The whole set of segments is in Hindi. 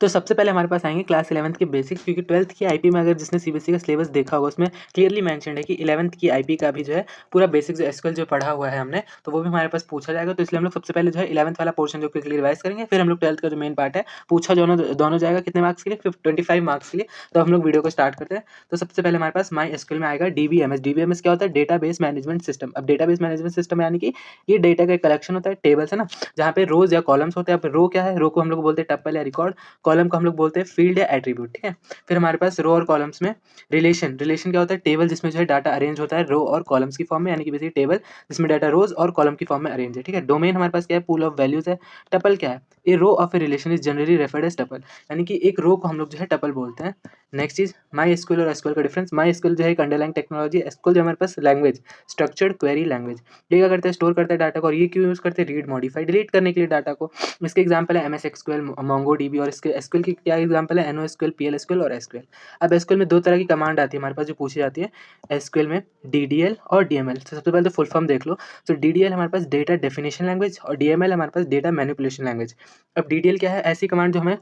तो सबसे पहले हमारे पास आएंगे क्लास 11th के बेसिक्स, क्योंकि 12th की आईपी में अगर जिसने सीबीएसई का सिलेबस देखा होगा उसमें क्लियरली मेंशन है कि 11th की आईपी का भी जो है पूरा बेसिक जो एसक्यूएल जो पढ़ा हुआ है हमने, तो वो भी हमारे पास पूछा जाएगा। तो इसलिए हम लोग सबसे पहले जो है 11th वाला पोर्शन जो क्विकली रिवाइज करेंगे, फिर हम लोग 12th का जो मेन पार्ट है पूछा दोनों दोनों जाएगा कितने मार्क्स के लिए, 25 मार्क्स के लिए। तो हम लोग वीडियो को स्टार्ट करते हैं। तो सबसे पहले हमारे पास माई एसक्यूएल में आएगा डीबीएमएस। डीबीएमएस क्या होता है? Database management system. अब डेटाबेस मैनेजमेंट सिस्टम यानी कि ये डेटा का कलेक्शन होता है, टेबल्स है ना, जहाँ पे रोज या कॉलम्स होते हैं। अब रो क्या है? रो को हम लोग बोलते हैं टप्पल या रिकॉर्ड, कॉलम को हम लोग बोलते हैं फील्ड या एट्रीब्यूट, ठीक है। फिर हमारे पास रो और कॉलम्स में रिलेशन। रिलेशन क्या होता है? टेबल जिसमें जो है डाटा अरेंज होता है रो और कॉलम्स की फॉर्म में, यानी कि बेसिकली टेबल जिसमें डाटा रोज और कॉलम की फॉर्म में अरेंज है, ठीक है। डोमेन हमारे पास क्या है? पूल ऑफ वैल्यूज है। टपल क्या है? A row of a relation is generally referred as tuple, यानी कि एक रो को हम लोग जो है टपल बोलते हैं। नेक्स्ट चीज माई एसक्यूएल और एसक्यूएल का डिफरेंस। माई एसक्यूएल जो है एक अंडरलाइंग टेक्नोलॉजी, एसक्यूएल जो हमारे पास लैंग्वेज, स्ट्रक्चर्ड क्वेरी लैंग्वेज। ये क्या करते हैं? स्टोर करते हैं डाटा को। और ये क्यों यूज करते हैं? रीड मॉडिफाई, डिलीट करने के लिए डाटा को। इसके एग्जांपल है एमएस एक्सक्यूएल, मोंगो डीबी। और इसके एसक्यूएल की क्या एग्जांपल है? एनओ एसक्यूएल, पीएल एसक्यूएल और एसक्यूएल। अब एसक्यूएल में दो तरह की कमांड आती है हमारे पास जो पूछी जाती है एसक्यूएल में, डीडीएल और डीएमएल। तो सबसे पहले तो फुल फॉर्म देख लो। तो डीडीएल हमारे पास डेटा डेफिनेशन लैंग्वेज और डीएमएल हमारे पास डेटा मैनिपुलेशन लैंग्वेज। अब डीडीएल क्या है? ऐसी कमांड जो हमें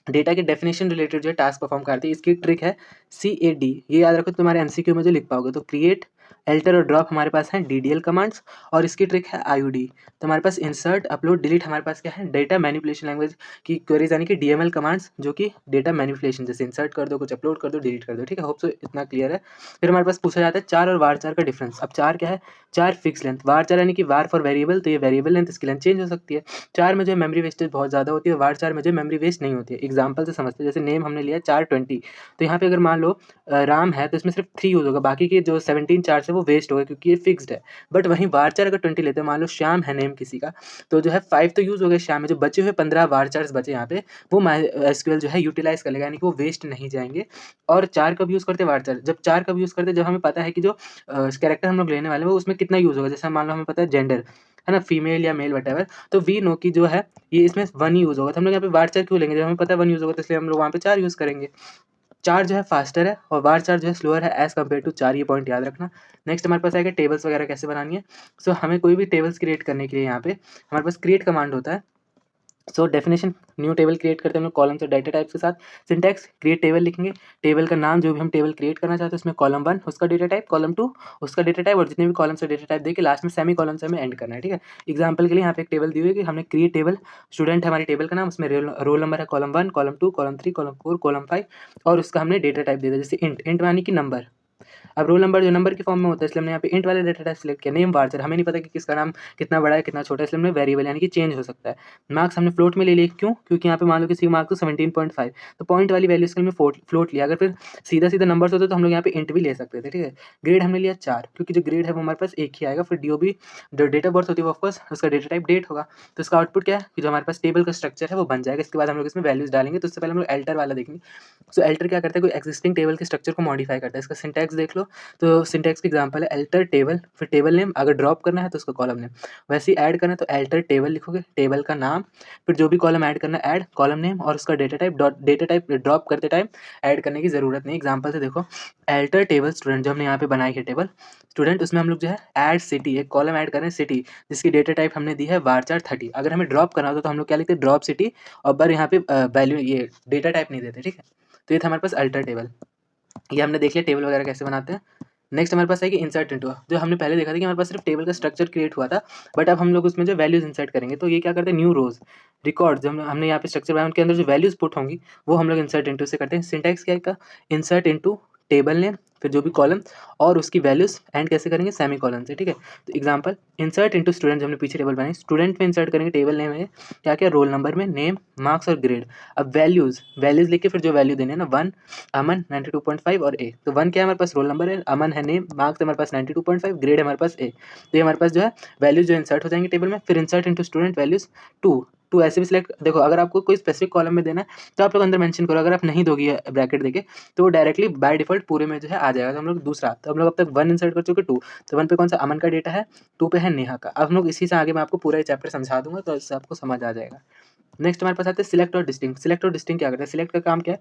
डेटा के डेफिनेशन रिलेटेड जो है टास्क परफॉर्म करती है। इसकी ट्रिक है CAD, ये याद रखो तुम्हारे एमसीक्यू में जो लिख पाओगे। तो क्रिएट, एल्टर और ड्रॉप हमारे पास है डीडीएल कमांड्स। और इसकी ट्रिक है IUD। तो हमारे पास इंसर्ट, अपलोड, डिलीट हमारे पास क्या है? डेटा मैनिपुलेशन लैंग्वेज की क्वेरीज, यानी कि डीएमएल कमांड्स, जो कि डेटा मैनिपुलेशन, जैसे इंसर्ट कर दो, कुछ अपलोड कर दो, डिलीट कर दो, ठीक है। होप सो इतना क्लियर है। फिर हमारे पास पूछा जाता है चार और वार चार का डिफरेंस। अब चार क्या है? चार फिक्स लेंथ, वार चार यानी कि वार फॉर वेरिएबल, तो ये वेरिएबल लेंथ, इसकी लेंथ चेंज हो सकती है। चार में जो है मेमोरी वेस्टेज बहुत ज़्यादा होती है, वार चार में जो मेमोरी वेस्ट नहीं होती है। एग्जाम्पल से समझते हैं, जैसे नेम हमने लिया 420, तो यहाँ पे अगर मान लो राम है तो इसमें सिर्फ 3 यूज़ होगा, बाकी के जो 17 चार से वो वेस्ट होगा क्योंकि ये फिक्स्ड है। बट वहीं वार चार अगर 20 लेते हैं, मान लो श्याम है नेम किसी का, तो जो है 5 तो यूज़ हो गए श्याम में, जो बचे हुए 15 वार चार्स बचे यहाँ पे, वो एसक्यूएल जो है यूटिलाइज कर लेगा, यानी कि वो वेस्ट नहीं जाएंगे। और चार कब यूज़ करते हैं? वार चार जब चार कब यूज़ करते हैं? जब हमें पता है कि जो कैरेक्टर हम लोग लेने वाले हैं वो उसमें कितना यूज़ होगा। जैसे मान लो हमें पता है जेंडर है ना, फीमेल या मेल वटेवर, तो वी नो की जो है ये इसमें 1 यूज़ होगा। तो हम लोग यहाँ पे वार चार क्यों लेंगे? जब हमें पता है 1 यूज़ होगा, तो इसलिए हम लोग वहाँ पे 4 यूज़ करेंगे। चार जो है फास्टर है और वार चार जो है स्लोअर है एज कम्पेयर टू चार, ये पॉइंट याद रखना। नेक्स्ट हमारे पास आएगा टेबल्स वगैरह कैसे बनानी है। सो हमें कोई भी टेबल्स क्रिएट करने के लिए यहाँ पे हमारे पास क्रिएट कमांड होता है। So definition, new table create करते हैं हम लोग कॉलम्स और डाटा टाइप्स के साथ। सिंटैक्स, क्रिएट टेबल लिखेंगे, टेबल का नाम जो भी हम टेबल क्रिएट करना चाहते हैं उसमें कॉलम 1 उसका डेटा टाइप, कॉलम 2 उसका डेटा टाइप, और जितने भी कॉलम्स और डेटा टाइप देके लास्ट में सेमी कॉलम से हमें एंड करना है, ठीक है। एग्जाम्पल के लिए यहाँ पे एक टेबल दी हुई है कि हमने क्रिएट टेबल, स्टूडेंट है हमारी टेबल का नाम, उसमें रोल नंबर है column 1, column 2, column 3, column 4, column 5, और उसका हमने डेटा टाइप दे दिया जैसे इंट। इंट यानी कि नंबर। अब रोल नंबर जो नंबर की फॉर्म में होता है, इसलिए हमने यहाँ पे इंट वाले डेटा टाइप सेलेक्ट किया। नेम वार्चर, हमें नहीं पता कि किसका नाम कितना बड़ा है कितना छोटा है, इसलिए हमने वेरिएबल यानी कि चेंज हो सकता है। मार्क्स हमने फ्लोट में ले लिए, क्यों? क्योंकि यहाँ पे मान लो किसी मार्क्स को 17.5, तो पॉइंट वाली वैल्यू इसके हमने फ्लोट लिया। अगर फिर सीधा सीधा नंबर्स होते तो हम लोग यहाँ पे इंट भी ले सकते थे, ठीक है। ग्रेड हमने लिया 4, क्योंकि जो ग्रेड है वो हमारे पास एक ही आएगा। फिर DOB जो डेट ऑफ बर्थ होती है ऑफकोर्स उसका डेटा टाइप डेट होगा। तो इसका आउटपुट क्या है कि जो हमारे पास टेबल का स्ट्रक्चर है वो बन जाएगा। इसके बाद हम लोग इसमें वैल्यूज डालेंगे। तो उससे पहले हम लोग एल्टर वाला देखेंगे। सो एल्टर क्या करता है? कोई एक्जिस्टिंग टेबल के स्ट्रक्चर को मॉडिफाई करता है। इसका सिंटैक्स देख लो। तो सिंटैक्स का एग्जांपल है एल्टर टेबल, फिर टेबल नेम, अगर ड्रॉप करना है तो उसका कॉलम नेम, वैसे ही ऐड करना है तो एल्टर टेबल लिखोगे, टेबल का नाम, फिर जो भी कॉलम ऐड करना है ऐड, कॉलम नेम और उसका data type. Data type drop करते टाइम ऐड करने की जरूरत नहीं। एग्जांपल से देखो, एल्टर टेबल स्टूडेंट, जो हमने यहाँ पे बनाई है टेबल स्टूडेंट, उसमें हम लोग जो है ऐड सिटी, एक कॉलम ऐड कर रहे हैं सिटी, जिसकी डेटा टाइप हमने दी है वारचार 30। अगर हमें ड्रॉप करना होता तो हम लोग क्या लिखते? ड्रॉप सिटी, और पर यहाँ पे वैल्यू ये डेटा टाइप नहीं देते, ठीक है। तो ये था हमारे पास अल्टर टेबल। ये हमने देख लिया टेबल वगैरह कैसे बनाते हैं। नेक्स्ट हमारे पास है कि इंसर्ट इनटू, जो हमने पहले देखा था कि हमारे पास सिर्फ टेबल का स्ट्रक्चर क्रिएट हुआ था, बट अब हम लोग उसमें जो वैल्यूज इंसर्ट करेंगे। तो ये क्या करते हैं? न्यू रोज रिकॉर्ड, जो हमने यहाँ पे स्ट्रक्चर बनाया उनके अंदर जो वैल्यूज पुट होंगी वो हम लोग इंसर्ट इनटू से करते हैं। सिंटैक्स क्या है का? इंसर्ट इनटू टेबल नेम, फिर जो भी कॉलम और उसकी वैल्यूज एंड कैसे करेंगे? सेमी कॉलम से, ठीक है। तो एग्जांपल, इंसर्ट इनटू स्टूडेंट, जो हमने पीछे टेबल बनाई स्टूडेंट में इंसर्ट करेंगे टेबल नेम में क्या क्या? रोल नंबर में, नेम, मार्क्स और ग्रेड। अब वैल्यूज वैल्यूज लिख के फिर जो वैल्यू देने हैं ना, 1 अमन 92.5 और ए। तो 1 क्या है? हमारे पास रोल नंबर है, अमन है नेम, मार्क्स हमारे पास 92.5, ग्रेड है हमारे पास ए। तो ये हमारे पास जो है वैल्यूज जो इंसर्ट हो जाएंगे टेबल में। फिर insert into student values 2 two ऐसे भी सिलेक्ट, देखो अगर आपको कोई स्पेसिफिक कॉलम में देना है तो आप लोग अंदर मेंशन करो, अगर आप नहीं दोगी ब्रैकेट देके तो वो डायरेक्टली बाय डिफॉल्ट पूरे में जो है आ जाएगा। तो हम लोग दूसरा, तो हम लोग अब तक 1 इंसर्ट कर चुके, 2, तो 1 पे कौन सा? अमन का डेटा है, 2 पे है नेहा का। अब हम लोग इसी से आगे मैं आपको पूरा चैप्टर समझा दूंगा तो इससे आपको समझ आ जाएगा। नेक्स्ट हमारे पास आते हैं सिलेक्ट और डिस्टिंक्ट। सिलेक्ट और डिस्टिंक्ट क्या करता है? सिलेक्ट का काम क्या है?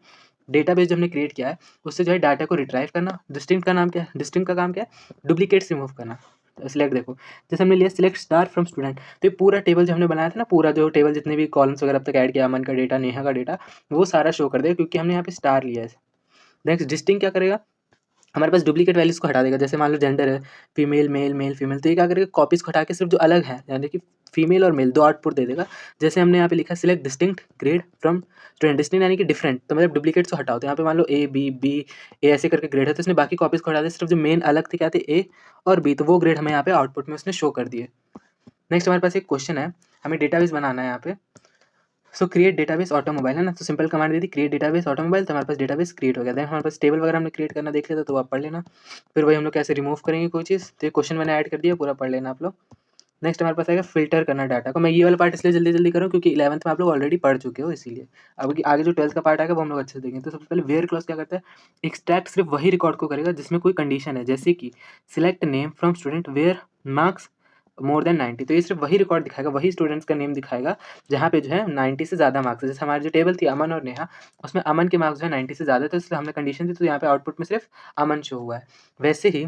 डेटाबेस जो हमने क्रिएट किया है उससे जो है डाटा को रिट्राइव करना। डिस्टिंक्ट का नाम क्या है? डिस्टिंक्ट का काम क्या है? डुप्लीकेट्स रिमूव करना। सिलेक्ट देखो, जैसे हमने लिया सिलेक्ट स्टार फ्रॉम स्टूडेंट, तो ये पूरा टेबल जो हमने बनाया था ना, पूरा जो टेबल जितने भी कॉलम्स वगैरह अब तक ऐड किया, अमन का डेटा, नेहा का डेटा, वो सारा शो कर देगा क्योंकि हमने यहाँ पे स्टार लिया है। नेक्स्ट डिस्टिंग क्या करेगा, हमारे पास डुप्लीकेट वैल्यूज़ को हटा देगा। जैसे मान लो जेंडर है फीमेल मेल, मेल फीमेल, तो ये क्या करेगा, कॉपीज़ को हटा के सिर्फ जो अलग है यानी कि फीमेल और मेल दो आउटपुट दे देगा। जैसे हमने यहाँ पे लिखा select distinct grade from student, distinct यानी कि डिफरेंट, तो मतलब डुप्लीकेट्स को हटाओ, तो यहाँ पे मान लो ए बी बी ए ऐसे करके ग्रेड है, तो इसने बाकी कॉपीज़ को हटा दिया, सिर्फ जो मेन अलग थे क्या थे ए और बी, तो वो ग्रेड हमें यहाँ पे आउटपुट में उसने शो कर दिए। नेक्स्ट हमारे पास एक क्वेश्चन है, हमें डेटाबेस बनाना है यहाँ पे। सो क्रिएट डेटाबेस ऑटोमोबाइल है ना, तो सिंपल कमांड दे दी क्रिएट डेटाबेस ऑटोमोबाइल, तो हमारे पास डेटाबेस क्रिएट हो गया। देन हमारे पास टेबल वगैरह हमने क्रिएट करना देख लिया था, तो आप पढ़ लेना। फिर वही हम लोग कैसे रिमूव करेंगे कोई चीज़, तो ये क्वेश्चन मैंने ऐड कर दिया, पूरा पढ़ लेना आप लोग। नेक्स्ट हमारे पास आएगा फिल्टर करना डाटा को। मैं ये वाला पार्ट इसलिए जल्दी जल्दी करूँ क्योंकि 11th में आप लोग ऑलरेडी पढ़ चुके हो, इसीलिए अब आगे जो 12th का पार्ट आएगा वो हम लोग अच्छे से देखेंगे। तो सबसे पहले वेयर क्लॉज क्या करता है, एक्सट्रैक्ट सिर्फ वही रिकॉर्ड को करेगा जिसमें कोई कंडीशन है, जैसे कि select name from student where marks more than 90, तो ये सिर्फ वही रिकॉर्ड दिखाएगा, वही स्टूडेंट्स का नेम दिखाएगा जहाँ पे जो है 90 से ज़्यादा मार्क्स है। जैसे हमारी जो टेबल थी अमन और नेहा, उसमें अमन के मार्क्स जो है 90 से ज़्यादा, तो इसलिए हमने कंडीशन दी, तो यहाँ पे आउटपुट में सिर्फ अमन शो हुआ है। वैसे ही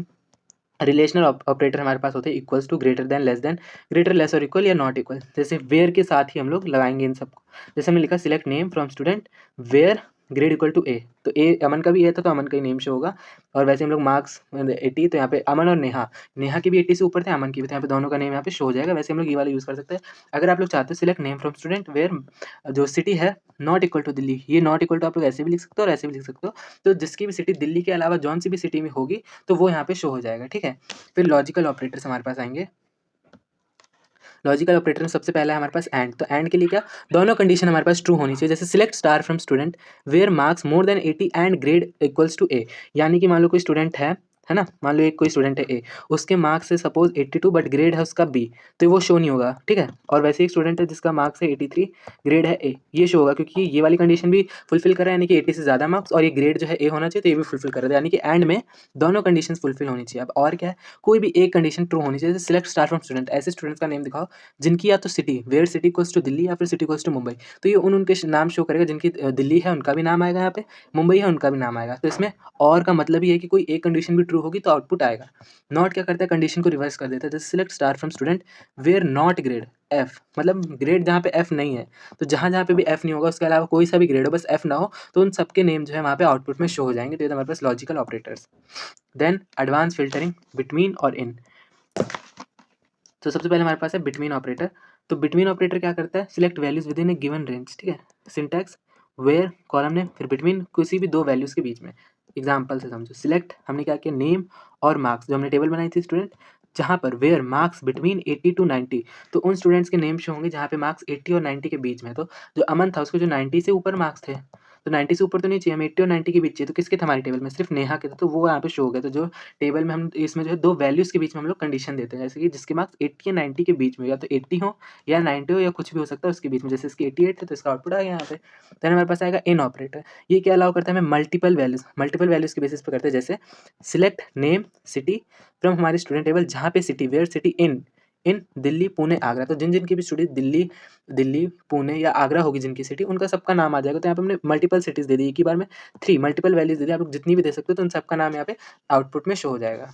रिलेशनल ऑपरेटर हमारे पास होते हैं equals to, greater than, less than, greater less और इक्वल या नॉट इक्वल। जैसे वेयर के साथ ही हम लोग लगाएंगे इन सबको। जैसे हमने लिखा select name from student where grade equal to A, तो ए अमन का भी ए था तो अमन का ही नेम शो होगा। और वैसे हम लोग मार्क्स 80, तो यहाँ पे अमन और नेहा, नेहा की भी 80 से ऊपर थे, अमन की भी, तो यहाँ पे दोनों का नेम यहाँ पे शो हो जाएगा। वैसे हम लोग ये वाला यूज़ कर सकते हैं। अगर आप लोग चाहते हो select name from student where जो सिटी है नॉट इक्वल टू दिल्ली, ये नॉट इक्वल टू आप लोग ऐसे भी लिख सकते हो और ऐसे भी लिख सकते हो। तो जिसकी भी सिटी दिल्ली के अलावा जौन सी भी सिटी में होगी तो वो यहाँ पे शो हो जाएगा, ठीक है। फिर लॉजिकल ऑपरेटर्स हमारे पास आएंगे। लॉजिकल ऑपरेटर में सबसे पहला है हमारे पास एंड, तो एंड के लिए क्या, दोनों कंडीशन हमारे पास ट्रू होनी चाहिए। जैसे select star from student where marks more than 80 and grade equals to A, यानी कि मान लो कोई स्टूडेंट है ना, मान लो एक कोई स्टूडेंट है ए, उसके मार्क्स है सपोज 82 बट ग्रेड है उसका बी, तो वो शो नहीं होगा, ठीक है। और वैसे एक स्टूडेंट है जिसका मार्क्स है 83, ग्रेड है ए, ये शो होगा क्योंकि ये वाली कंडीशन भी फुलफिल कर रहा है, यानी कि 80 से ज़्यादा मार्क्स और ये ग्रेड जो है ए होना चाहिए, तो ये भी फुलफिल कर रहा है, यानी कि एंड में दोनों कंडीशन फुलफिल होनी चाहिए। अब और क्या है, कोई भी एक कंडीशन ट्रू होनी चाहिए। जैसे सिलेक्ट स्टार फ्रॉम स्टूडेंट, ऐसे स्टूडेंट्स का नेम दिखाओ जिनकी या तो city where city equals to Delhi या फिर सिटी इक्वल्स टू मुंबई, तो ये उनके नाम शो करेगा जिनकी दिल्ली है उनका भी नाम आएगा, यहाँ पे मुंबई है उनका भी नाम आएगा। तो इसमें और का मतलब ये है कि कोई एक कंडीशन भी ट्रू होगी तो आउटपुट आएगा। नॉट क्या करता है, कंडीशन को रिवर्स कर देता है। जैसे select star from student where not grade F, मतलब ग्रेड जहाँ पे एफ नहीं है, तो जहाँ जहाँ पे भी एफ नहीं होगा उसके अलावा कोई सा भी ग्रेड हो बस एफ ना हो, तो उन सबके नेम जो है वहाँ पे आउटपुट में शो हो जाएंगे। तो ये हमारे पास logical operators. Then advance filtering between और इन, तो सबसे पहले हमारे पास है बिटवीन ऑपरेटर। तो बिटवीन ऑपरेटर क्या करता है, select values within a given range, ठीक है। सिंटैक्स वेयर कॉलम नेम फिर बिटवीन किसी भी दो वैल्यूज के बीच में। एग्जांपल से समझो, सिलेक्ट हमने क्या किया नेम और मार्क्स, जो हमने टेबल बनाई थी स्टूडेंट, जहाँ पर वेयर मार्क्स बिटवीन 80 टू 90, तो उन स्टूडेंट्स के नेम शो होंगे जहाँ पे मार्क्स 80 और 90 के बीच में। तो जो अमन था उसको जो 90 से ऊपर मार्क्स थे, तो 90 से ऊपर तो नहीं चाहिए, हमें 80 और 90 के बीच चाहिए, तो किसके थे हमारी टेबल में, सिर्फ नेहा के थे, तो वो यहाँ पे शो हो गया। तो जो टेबल में हम इसमें जो है दो वैल्यूज़ के बीच में हम लोग कंडीशन देते हैं, जैसे कि जिसके मार्क्स 80 या 90 के बीच में, या तो 80 हो या 90 हो या कुछ भी हो सकता है उसके बीच में। जैसे इसकी 88 है तो इसका आउटपुट आ गया यहाँ पे। देन हमारे पास आएगा इन ऑपरेटर, ये क्या अलाउ करता है हमें, मल्टीपल वैल्यूज़ के बेसिस पे करते हैं। जैसे सिलेक्ट नेम सिटी फ्रॉम हमारी स्टूडेंट टेबल, जहाँ पे सिटी वेयर सिटी इन इन दिल्ली पुणे आगरा, तो जिन जिन की भी स्टूडेंट दिल्ली पुणे या आगरा होगी जिनकी सिटी, उनका सबका नाम आ जाएगा। तो यहाँ पे हमने मल्टीपल सिटीज़ दे दी एक ही बार में, 3 मल्टीपल वैल्यूज़ दे दी, आप लोग जितनी भी दे सकते हो, तो उन सबका नाम यहाँ पे आउटपुट में शो हो जाएगा।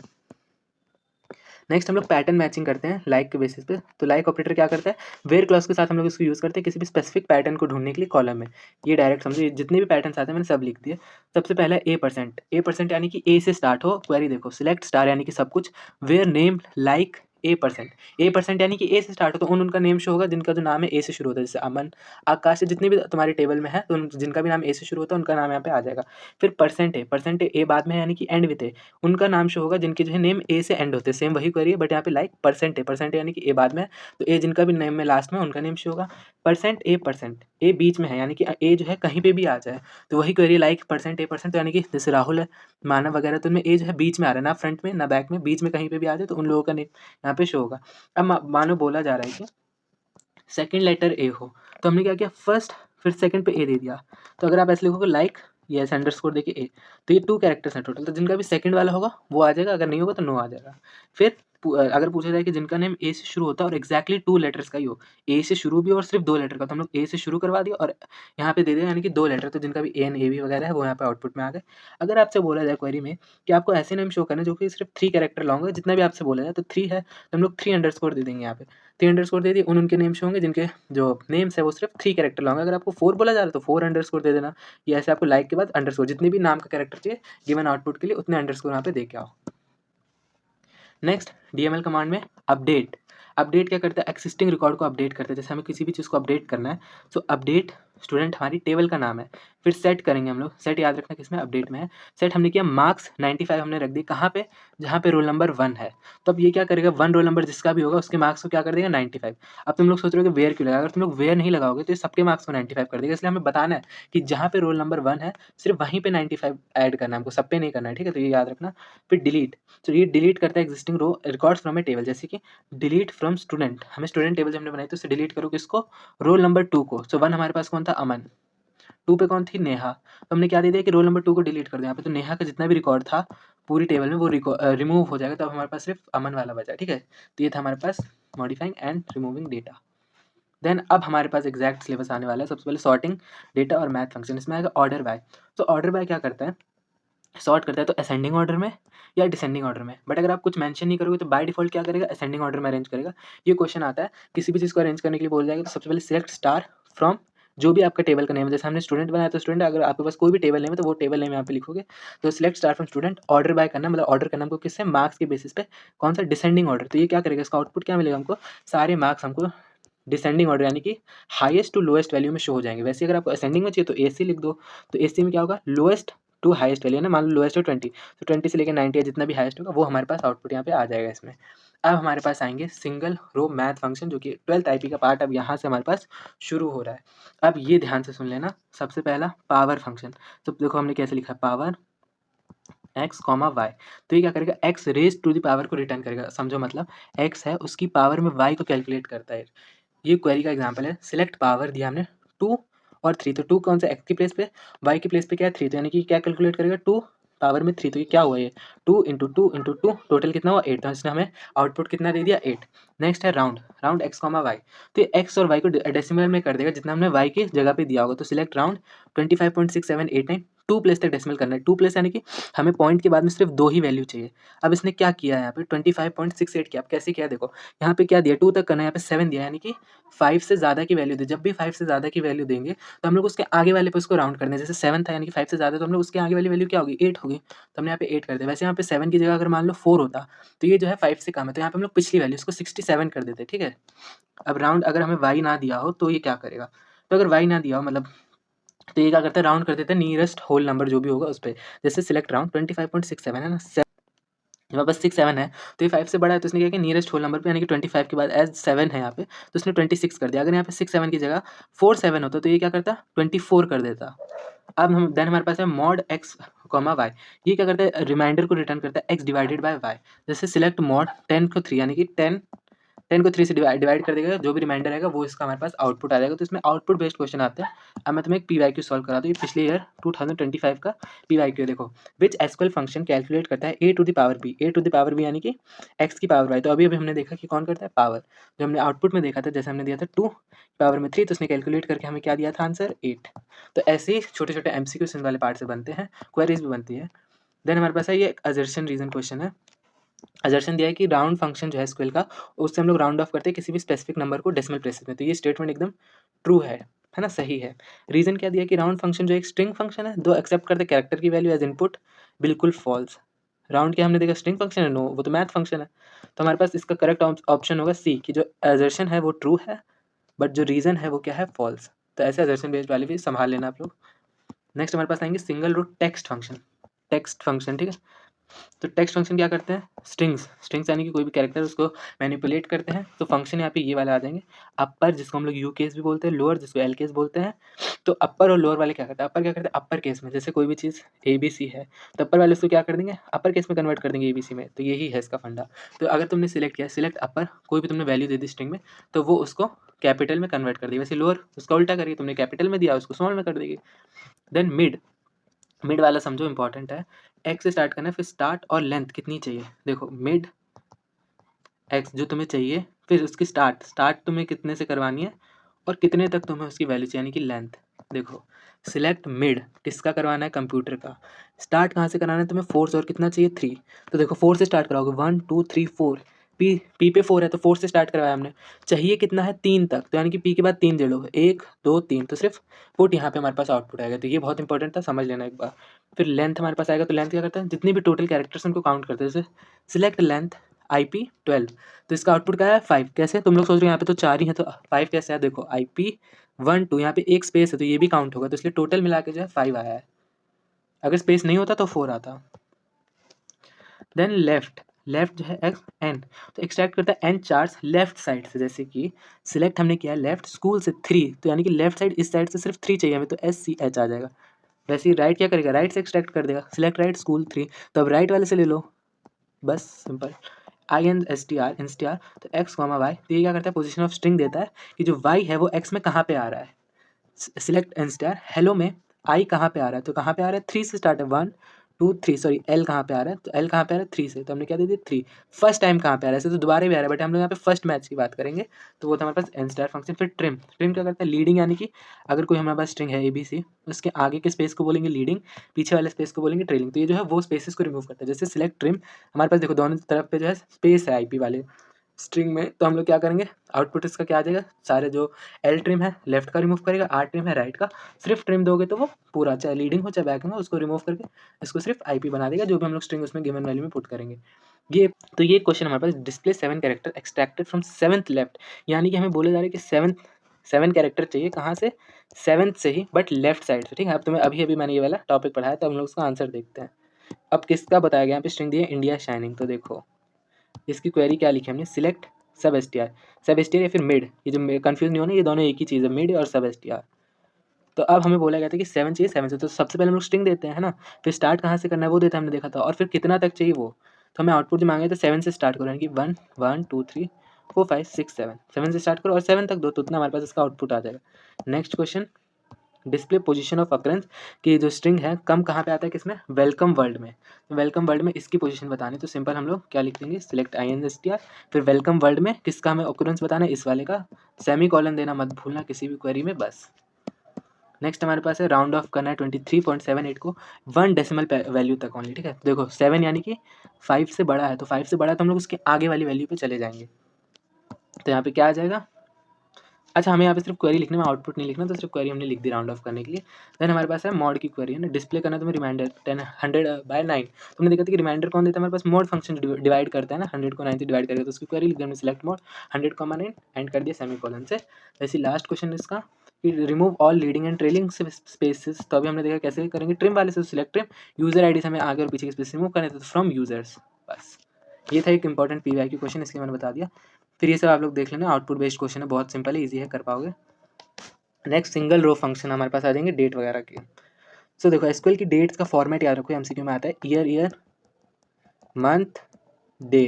नेक्स्ट हम लोग पैटर्न मैचिंग करते हैं लाइक के बेसिस पे। तो लाइक ऑपरेटर क्या करता है, वेयर क्लॉज के साथ हम लोग इसको यूज़ करते हैं किसी भी स्पेसिफिक पैटर्न को ढूंढने के लिए कॉलम में। ये डायरेक्ट समझो, जितने भी पैटर्न आते हैं मैंने सब लिख दिए। सबसे पहला ए परसेंट यानी कि ए से स्टार्ट हो, क्वेरी देखो सिलेक्ट स्टार यानी कि सब कुछ, where name like A percent यानी कि ए से स्टार्ट हो, तो उनका नेम शो होगा जिनका जो नाम है ए से शुरू होता है। जैसे अमन आकाश, जितने भी तुम्हारे टेबल में है तो जिनका भी नाम ए से शुरू होता है उनका नाम यहाँ पे आ जाएगा। फिर परसेंट ए बाद में यानी कि एंड विथ ए, उनका नाम शो होगा जिनके जो है नेम ए से एंड होते हैं। सेम वही क्वेरी है बट यहाँ पे लाइक परसेंट यानी कि ए बाद में है, तो ए जिनका भी नेम में लास्ट में उनका नेम शो होगा। परसेंट ए बीच में है यानी कि ए जो है कहीं पे भी आ जाए, तो वही क्वेरी लाइक परसेंट, तो यानी कि जैसे राहुल है, मानव वगैरह, तो उनमें ए जो है बीच में आ रहा है, ना फ्रंट में ना बैक में, बीच में कहीं पे भी आ जाए तो उन लोगों का नेम यहाँ पे शो होगा। अब मानो बोला जा रहा है कि सेकंड लेटर ए हो, तो हमने क्या किया, फर्स्ट फिर सेकंड पे ए दे दिया। तो अगर आप ऐसे लिखोगे लाइक ये ऐसे अंडरस्कोर देके ए, तो ये 2 कैरेक्टर्स हैं टोटल, तो जिनका भी सेकंड वाला होगा वो आ जाएगा, अगर नहीं होगा तो नो आ जाएगा। फिर अगर पूछा जाए कि जिनका नेम ए से शुरू होता है और एग्जैक्टली 2 लेटर्स का ही हो, ए से शुरू भी और सिर्फ 2 लेटर का, तो हम लोग ए से शुरू करवा दिया और यहाँ पे दे दिया, यानी कि 2 लेटर, तो जिनका भी एन ए बी वगैरह है वो यहाँ पे आउटपुट में आ गए। अगर आपसे बोला जाए क्वेरी में कि आपको ऐसे नेम शो करना है जो कि सिर्फ 3 कैरेक्टर लॉन्ग है, जितना भी आपसे बोला जाए, तो 3 है तो हम लोग 3 अंडरस्कोर दे देंगे यहाँ पे, 3 अंडरस्कोर दे दिए, उनके नेम शो होंगे जिनके जो नेम्स है वो सिर्फ 3 कैरेक्टर लॉन्ग है। अगर आपको 4 बोला जा रहा है तो 4 अंडरस्कोर दे देना, या ऐसे आपको लाइक के बाद अंडरस्कोर, जितने भी नाम का कैरेक्टर चाहिए गिवन आउटपुट के लिए उतने अंडरस्कोर यहाँ पे दे के आओ। नेक्स्ट डीएमएल कमांड में अपडेट, अपडेट क्या करता है, एक्सिस्टिंग रिकॉर्ड को अपडेट करता है। जैसे हमें किसी भी चीज़ को अपडेट करना है, तो अपडेट स्टूडेंट हमारी टेबल का नाम है, फिर सेट करेंगे हम लोग, सेट याद रखना किसमें, अपडेट में है। सेट हमने किया मार्क्स 95 हमने रख दी, कहाँ पे, जहाँ पे रोल नंबर 1 है, तो अब ये क्या करेगा, 1 रोल नंबर जिसका भी होगा उसके मार्क्स को क्या कर देगा 95। अब तुम लोग सोच रहे हो कि वेयर क्यों लगा, अगर तुम लोग वेयर नहीं लगाओगे तो ये सबके मार्क्स को 95 कर देगा, इसलिए हमें बताना है कि जहाँ पे रोल नंबर 1 है सिर्फ वहीं पे 95 ऐड करना है हमको, सब पे नहीं करना है, ठीक है, तो ये याद रखना। फिर डिलीट, तो ये डिलीट करता है existing row records from a table, जैसे कि डिलीट फ्रॉम स्टूडेंट, हमें स्टूडेंट टेबल जब हमने बनाई तो उससे डिलीट करो किसको, रोल नंबर 2 को। सो 1 हमारे पास कौन था, अमन, 2 पे कौन थी, नेहा, तो हमने क्या दे दिया कि रोल नंबर 2 को डिलीट कर दिया यहाँ पे, तो नेहा का जितना भी रिकॉर्ड था पूरी टेबल में वो रिमूव हो जाएगा, तब हमारे पास सिर्फ अमन वाला बचा, ठीक है। तो ये था हमारे पास modifying and removing data. Then अब हमारे पास एग्जैक्ट सिलेबस आने वाला है। सबसे पहले सॉर्टिंग डेटा और मैथ फंक्शन, इसमें आएगा ऑर्डर बाय। तो ऑर्डर बाय क्या करता है, सॉर्ट करता है तो असेंडिंग ऑर्डर में या डिसेंडिंग ऑर्डर में, बट अगर आप कुछ मेंशन नहीं करोगे तो बाय डिफॉल्ट क्या करेगा, असेंडिंग ऑर्डर में अरेंज करेगा। ये क्वेश्चन आता है किसी भी चीज़ को अरेंज करने के लिए बोल जाएगा, तो सबसे पहले सिलेक्ट स्टार फ्रॉम जो भी आपका टेबल का नेम है, जैसे हमने स्टूडेंट बनाया तो स्टूडेंट, अगर आपके पास कोई भी टेबल नेम है तो वो टेबल नेम यहाँ पे लिखोगे। तो select star from student, order by करना, मतलब ऑर्डर करना हमको किससे, मार्क्स के बेसिस पे, कौन सा, डिसेंडिंग ऑर्डर। तो ये क्या करेगा, इसका आउटपुट क्या मिलेगा हमको, सारे मार्क्स हमको डिसेंडिंग ऑर्डर यानी कि हाईएस्ट टू लोएस्ट वैल्यू में शो हो जाएंगे। वैसे अगर आपको असेंडिंग में चाहिए तो ए सी लिख दो, तो ए सी में क्या होगा, लोएस्ट टू हाईएस्ट वैल्यू है ना, मान लो लोएस्ट है 20, तो 20 से लेकर 90 जितना भी हाईएस्ट होगा वो हमारे पास आउटपुट यहाँ पे आ जाएगा इसमें। अब हमारे पास आएंगे सिंगल रो मैथ फंक्शन, जो कि 12th आईपी का पार्ट अब यहाँ से हमारे पास शुरू हो रहा है। अब ये ध्यान से सुन लेना, सबसे पहला पावर फंक्शन, तो देखो हमने कैसे लिखा है, पावर एक्स कॉमा वाई, तो ये क्या करेगा, X raise to the power को रिटर्न करेगा, समझो मतलब एक्स है उसकी पावर में वाई को कैलकुलेट करता है। ये क्वेरी का एग्जांपल है, सिलेक्ट पावर दिया हमने 2 और 3, तो 2 कौन सा, एक्स की प्लेस पे, वाई की प्लेस पे क्या है 3, तो यानी कि क्या कैलकुलेट करेगा 2 पावर में 3, तो ये क्या हुआ, ये 2 इंटू 2 इंटू 2 टोटल कितना हुआ 8, तो इसने हमें आउटपुट कितना दे दिया 8। नेक्स्ट है round, round X comma Y, तो ये एक्स और वाई को डेसिमल में कर देगा जितना हमने वाई की जगह पे दिया होगा, तो सिलेक्ट राउंड 25.6789, 2 प्लेस तक डेसिमल करना है, 2 प्लेस यानी कि हमें पॉइंट के बाद में सिर्फ 2 ही वैल्यू चाहिए। अब इसने क्या किया है यहाँ पे 25.68 किया, अब कैसे किया देखो, यहाँ पे क्या दिया 2 तक करना है, यहाँ पे 7 दिया, यानी कि 5 से ज़्यादा की वैल्यू दे, जब भी 5 से ज़्यादा की वैल्यू देंगे तो हम लोग उसके आगे वाले पे उसको राउंड करना है, जैसे 7 था यानी कि 5 से ज़्यादा, तो हम लोग उसके आगे वाली वैल्यू क्या होगी 8 होगी, तो हमने यहाँ पे 8 कर दिया। वैसे यहाँ पे 7 की जगह अगर मान लो 4 होता तो ये जो है 5 से कम है, तो यहाँ पे हम लोग पिछली वैल्यू इसको 67 कर देते, ठीक है। अब राउंड अगर हमें वाई ना दिया हो तो ये क्या करेगा, तो अगर वाई ना दिया हो मतलब, तो ये क्या करता है, राउंड कर देता है नियरेस्ट होल नंबर जो भी होगा उस पर, जैसे सिलेक्ट राउंड 25.67 है ना, हमारे पास 6 7 है, तो ये 5 से बड़ा है, तो इसने क्या किया नियरेस्ट होल नंबर पे, यानी कि 25 के बाद एज 7 है यहाँ पे, तो इसने 26 कर दिया। अगर यहाँ पे 6 7 की जगह 4 7 होता तो ये क्या करता 24 कर देता। अब हम देन हमारे पास है मॉड एक्स कॉमा वाई, ये क्या करता है, रिमाइंडर को रिटर्न करता है एक्स डिवाइडेड बाय वाई, जैसे सिलेक्ट मॉड 10 को 3 यानी कि 10 को 3 से डिवाइड कर देगा, जो भी रिमाइंडर आएगा वो इसका हमारे पास आउटपुट आ जाएगा। तो इसमें आउटपुट बेस्ड क्वेश्चन आते हैं। अब मैं तुम्हें एक पीवाईक्यू सॉल्व करा दूँ, ये पिछले ईयर 2025 का पीवाईक्यू देखो, विच एसक्यूएल फंक्शन कैलकुलेट करता है a to the power b, a to the power b यानी कि एक्स की पावर वाई। तो अभी अभी हमने देखा कि कौन करता है पावर, जो हमने आउटपुट में देखा था, जैसे हमने दिया था 2 पावर में 3, तो उसने कैलकुलेट करके हमें क्या दिया था आंसर 8। तो ऐसे ही छोटे छोटे एमसीक्यू वाले पार्ट से बनते हैं, क्वेरीज भी बनती है। देन हमारे पास है ये असर्शन रीजन क्वेश्चन है। असर्शन दिया है कि राउंड फंक्शन जो है स्क्वेल का, उससे हम लोग राउंड ऑफ करते हैं किसी भी स्पेसिफिक नंबर को डेसिमल प्लेसेस में, तो ये स्टेटमेंट एकदम ट्रू है ना, सही है। रीजन क्या दिया कि राउंड फंक्शन जो एक स्ट्रिंग फंक्शन है, दो एक्सेप्ट करते कैरेक्टर की वैल्यू एज इनपुट, बिल्कुल फॉल्स। राउंड क्या हमने देखा स्ट्रिंग फंक्शन है, नो वो तो मैथ फंक्शन है। तो हमारे पास इसका करेक्ट ऑप्शन होगा सी, कि जो असर्शन है वो ट्रू है बट जो रीजन है वो क्या है फॉल्स। तो ऐसे असर्शन बेस्ड वाले भी संभाल लेना आप लोग। नेक्स्ट हमारे पास आएंगे single root text function, text function ठीक है। तो टेक्स्ट फंक्शन क्या करते हैं, स्ट्रिंग्स, स्ट्रिंग्स यानी कि कोई भी कैरेक्टर उसको मैनिपुलेट करते हैं, तो फंक्शन यहाँ पे ये वाले आ जाएंगे। अपर जिसको हम लोग यू केस भी बोलते हैं, लोअर जिसको एल केस बोलते हैं। तो अपर और लोअर वाले क्या करते हैं, अपर क्या करते हैं अपर केस में, जैसे कोई भी चीज़ ए बी सी है तो अपर वाले उसको क्या कर देंगे अपर केस में कन्वर्ट कर देंगे ए बी सी में, तो यही है इसका फंडा। तो अगर तुमने सिलेक्ट किया सिलेक्ट अपर, कोई भी तुमने वैल्यू दे दी स्ट्रिंग में, तो वो उसको कैपिटल में कन्वर्ट कर देगी। वैसे लोअर उसका उल्टा करिए, तुमने कैपिटल में दिया उसको स्मॉल में कर देगी। देन मिड, मिड वाला समझो इंपॉर्टेंट है। एक्स से स्टार्ट करना है, फिर स्टार्ट और लेंथ कितनी चाहिए। देखो मिड एक्स जो तुम्हें चाहिए, फिर उसकी स्टार्ट तुम्हें कितने से करवानी है और कितने तक तुम्हें उसकी वैल्यू चाहिए, यानी कि लेंथ। देखो सिलेक्ट मिड किसका करवाना है, कंप्यूटर का। स्टार्ट कहाँ से कराना है तुम्हें, 4 से, और कितना चाहिए 3। तो देखो 4 से स्टार्ट कराओगे, 1 2 3 4। पी पे 4 है तो 4 से स्टार्ट करवाया हमने। चाहिए कितना है 3 तक, तो यानी कि पी के बाद 3 जोड़ोगे, 1 2 3, तो सिर्फ पुट यहाँ पे हमारे पास आउटपुट आएगा। तो ये बहुत इंपॉर्टेंट था, समझ लेना एक बार। फिर लेंथ हमारे पास आएगा, तो लेंथ क्या करता है, जितनी भी टोटल कैरेक्टर्स उनको काउंट करते हैं। जैसे सिलेक्ट लेंथ IP12, तो इसका आउटपुट क्या है 5। कैसे, तुम लोग सोच रहे हो यहाँ पे तो 4 ही है, तो 5 कैसे है, देखो IP12 यहाँ पे एक स्पेस है तो ये भी काउंट होगा, तो इसलिए टोटल मिला के जो है 5 आया है। अगर स्पेस नहीं होता तो 4 आता। देन लेफ्ट जो है N, तो एक्सट्रैक्ट करता है N चार्ज लेफ्ट साइड से। जैसे कि सिलेक्ट हमने किया लेफ्ट स्कूल से 3, तो यानी कि लेफ्ट साइड इस साइड से सिर्फ 3 चाहिए हमें, तो SCH आ जाएगा। वैसे ही राइट क्या करेगा, राइट से एक्सट्रैक्ट कर देगा, सिलेक्ट राइट स्कूल 3, तो अब राइट वाले से ले लो, बस सिंपल। INSTR तो X वाई, तो ये क्या करता है, पोजीशन ऑफ स्ट्रिंग देता है कि जो Y है वो X में कहाँ पे आ रहा है। सिलेक्ट NSTR हेलो में I कहाँ पे आ रहा है, तो कहाँ पे आ रहा है 3 से स्टार्ट है, 1 2 3, सॉरी L कहाँ पे आ रहा है, तो L कहाँ पे आ रहा है 3 से, तो हमने क्या दे दिया 3। फर्स्ट टाइम कहाँ पे आ रहा है, ऐसे तो दोबारा भी आ रहा है, बट हम लोग यहाँ पे फर्स्ट मैच की बात करेंगे, तो वो था हमारे पास NSTR फंक्शन। फिर ट्रिम क्या करता है, लीडिंग, यानी कि अगर कोई हमारे पास स्ट्रिंग है ABC, उसके आगे के स्पेस को बोलेंगे लीडिंग, पीछे वाले स्पेस को बोलेंगे ट्रेलिंग, तो ये जो है वो स्पेसेस को रिमूव करता है। जैसे सिलेक्ट ट्रिम, हमारे पास देखो दोनों तरफ पे जो है स्पेस है IP वाले स्ट्रिंग में, तो हम लोग क्या करेंगे, आउटपुट इसका क्या आ जाएगा, सारे जो L ट्रिम है लेफ्ट का रिमूव करेगा, R ट्रिम है राइट का, सिर्फ ट्रिम दोगे तो वो पूरा, चाहे लीडिंग हो चाहे बैकिंग हो, उसको रिमूव करके इसको सिर्फ IP बना देगा, जो भी हम लोग स्ट्रिंग उसमें गिवन वैल्यू में पुट करेंगे। ये तो ये क्वेश्चन हमारे पास, display 7 character extracted from 7th left, यानी कि हमें बोले जा रहे हैं कि 7 कैरेक्टर चाहिए, कहाँ से, 7th से ही, बट लेफ्ट साइड से। ठीक है, अब तुम्हें अभी मैंने ये वाला टॉपिक पढ़ाया, तो हम लोग उसका आंसर देखते हैं। अब किसका बताया गया, यहाँ पे स्ट्रिंग दी है इंडिया शाइनिंग, तो देखो इसकी क्वेरी क्या लिखी हमने, सिलेक्ट सब STR या फिर मिड, ये जो कंफ्यूज नहीं होना, ये दोनों एक ही चीज़ है, मिड और सब STR। तो अब हमें बोला गया था कि 7 चाहिए, 7 से, तो सबसे पहले हम लोग स्ट्रिंग देते हैं, है ना। फिर स्टार्ट कहाँ से करना है वो देता है, हमने देखा था, और फिर कितना तक चाहिए वो, तो हमें आउटपुट जो मांगे तो 7 से स्टार्ट करो, यानी कि 1 1 2 3 4 5 6 7, 7 से स्टार्ट करो और 7 तक दो, तो उतना हमारे पास इसका आउटपुट आ जाएगा। Next question, display position of occurrence, कि जो स्ट्रिंग है कम कहाँ पे आता है, किसमें, वेलकम वर्ल्ड में। तो वेलकम वर्ल्ड में इसकी पोजीशन बतानी, तो सिंपल हम लोग क्या लिख देंगे, सिलेक्ट INSTR, फिर वेलकम वर्ल्ड में किसका हमें ऑकरेंस बताना है, इस वाले का, सेमी कॉलन देना मत भूलना किसी भी क्वेरी में, बस। नेक्स्ट हमारे पास है राउंड ऑफ करना है 23.78 को 1 डेसिमल वैल्यू तक ओनली। ठीक है, देखो 7 यानी कि 5 से बड़ा है, तो 5 से बड़ा है तो हम लोग उसके आगे वाली वैल्यू पे चले जाएंगे। तो यहाँ पे क्या आ जाएगा, अच्छा हमें यहाँ पे सिर्फ क्वेरी लिखने में, आउटपुट नहीं लिखना, तो सिर्फ क्वेरी हमने लिख दी राउंड ऑफ करने के लिए। देन हमारे पास है मॉड की क्वेरी, है ना, डिस्प्ले करना तुम्हें रिमाइंडर 100/9। तुमने देखा था कि रिमाइंडर कौन देता है, हमारे पास मॉड फंक्शन डिवाइड करता है ना, 100 को 9 से डिवाइड करके, तो उसकी क्वेरी लिख दी हमने, सिलेक्ट मॉड 100,9 एंड कर दिया सेमी कॉलन से। वैसे लास्ट क्वेश्चन इसका कि remove all leading and trailing spaces, तो अभी हमने देखा कैसे करेंगे, ट्रिम वाले से सिलेक्ट ट्रिम, यूजर ID से हमें आगे और पीछे के स्पेस रिमूव करने थे, तो फ्रॉम यूजर्स, बस। ये था एक इंपॉर्टेंट PYQ क्वेश्चन, इसलिए मैंने बता दिया। फिर ये सब आप लोग देख लेना, आउटपुट बेस्ड क्वेश्चन है, बहुत सिंपल है, ईजी है, कर पाओगे। नेक्स्ट सिंगल रो फंक्शन हमारे पास आ जाएंगे डेट वगैरह के। सो देखो SQL की डेट्स का फॉर्मेट याद रखो, MCQ में आता है ईयर मंथ डे।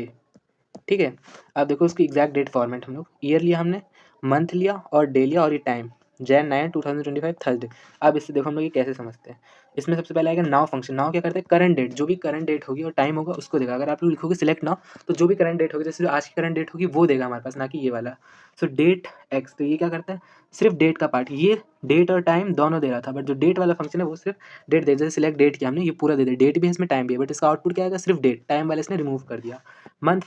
ठीक है, अब देखो उसकी एग्जैक्ट डेट फॉर्मेट, हम लोग ईयर लिया हमने, मंथ लिया और डे लिया, और ये टाइम Jan 9 2025 थर्सडे। अब इससे देखो हम लोग ये कैसे समझते हैं, इसमें सबसे पहले आएगा नाउ फंक्शन। नाउ क्या करते हैं, करंट डेट, जो भी करंट डेट होगी और टाइम होगा उसको देगा। अगर आप लोग लिखोगे सिलेक्ट नाउ, तो जो भी करंट डेट होगी, जैसे जो आज की करंट डेट होगी वो देगा हमारे पास, ना कि ये वाला। सो डेट X, तो ये क्या करता है, सिर्फ डेट का पार्ट, ये डेट और टाइम दोनों दे रहा था, बट जो डेट वाला फंक्शन है वो सिर्फ डेट दे, जैसे सिलेक्ट डेट किया हमने, ये पूरा दे दिया, डेट भी है इसमें टाइम भी है, बट इसका आउटपुट क्या आएगा, सिर्फ डेट, टाइम वाले इसने रिमूव कर दिया। मंथ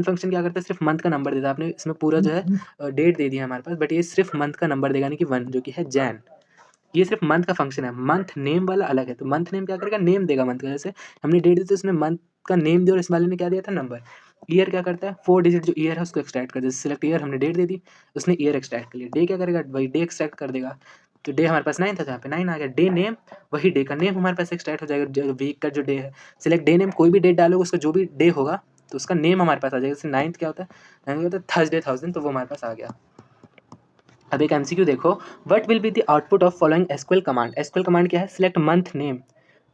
फंक्शन क्या करता है, सिर्फ मंथ का नंबर देता है, आपने इसमें पूरा जो है डेट दे दिया हमारे पास, बट ये सिर्फ मंथ का नंबर देगा, यानी कि 1, जो कि है जैन। ये सिर्फ मंथ का फंक्शन है, मंथ नेम वाला अलग है, तो मंथ नेम क्या करेगा, नेम देगा मंथ का, जैसे हमने डेट दी तो इसमें मंथ का नेम दिया और इस वाले ने क्या दिया था, नंबर। ईयर क्या करता है, 4 डिजिट जो ईयर है उसको एक्सट्रैक्ट कर, जैसे सिलेक्ट ईयर, हमने डेट दे दी, उसने ईयर एक्सट्रैक्ट कर लिया। डे क्या करेगा, वही डे एक्सट्रैक्ट कर देगा, तो डे हमारे पास 9 था, जहाँ पे 9 आ गया, डे नेम वही डे का नेम हमारे पास एक्सट्रैक्ट हो जाएगा, वीक का जो डे है, सिलेक्ट डे नेम, कोई भी डेट डालोगे उसका जो भी डे होगा तो उसका नेम हमारे पास आ जाएगा। जैसे 9th क्या होता है, 9th होता है थर्सडे 1000, तो वो हमारे पास आ गया। अब एक MCQ देखो, what will be the output of following SQL command. SQL command क्या है, सिलेक्ट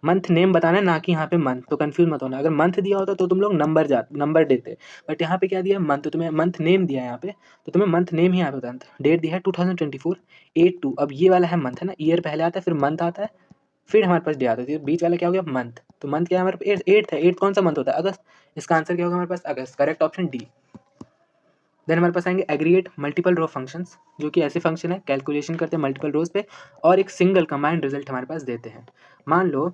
मंथ नेम बताना है, ना कि यहाँ पे मंथ, तो कंफ्यूज मत होना। अगर मंथ दिया होता तो तुम लोग नंबर देते, बट यहाँ पे क्या दिया, मंथ, तो तुम्हें मंथ नेम दिया है यहाँ पे, तो तुम्हें मंथ नेम ही यहाँ पे बताना था। डेट दिया है 2024 8/2, अब ये वाला है मंथ, है ना, ईयर पहले आता है, फिर मंथ आता है, फिर हमारे पास डे आता है, तो बीच वाला क्या हो गया मंथ, तो मंथ क्या है हमारे पास 8 है, 8 कौन सा मंथ होता है अगस्त, इसका आंसर क्या होगा हमारे पास अगस्त, करेक्ट ऑप्शन डी। देन हमारे पास आएंगे एग्रीगेट मल्टीपल रो फंक्शंस, जो कि ऐसे फंक्शन है कैलकुलेशन करते हैं मल्टीपल रोज पे और एक सिंगल कंबाइंड रिजल्ट हमारे पास देते हैं। मान लो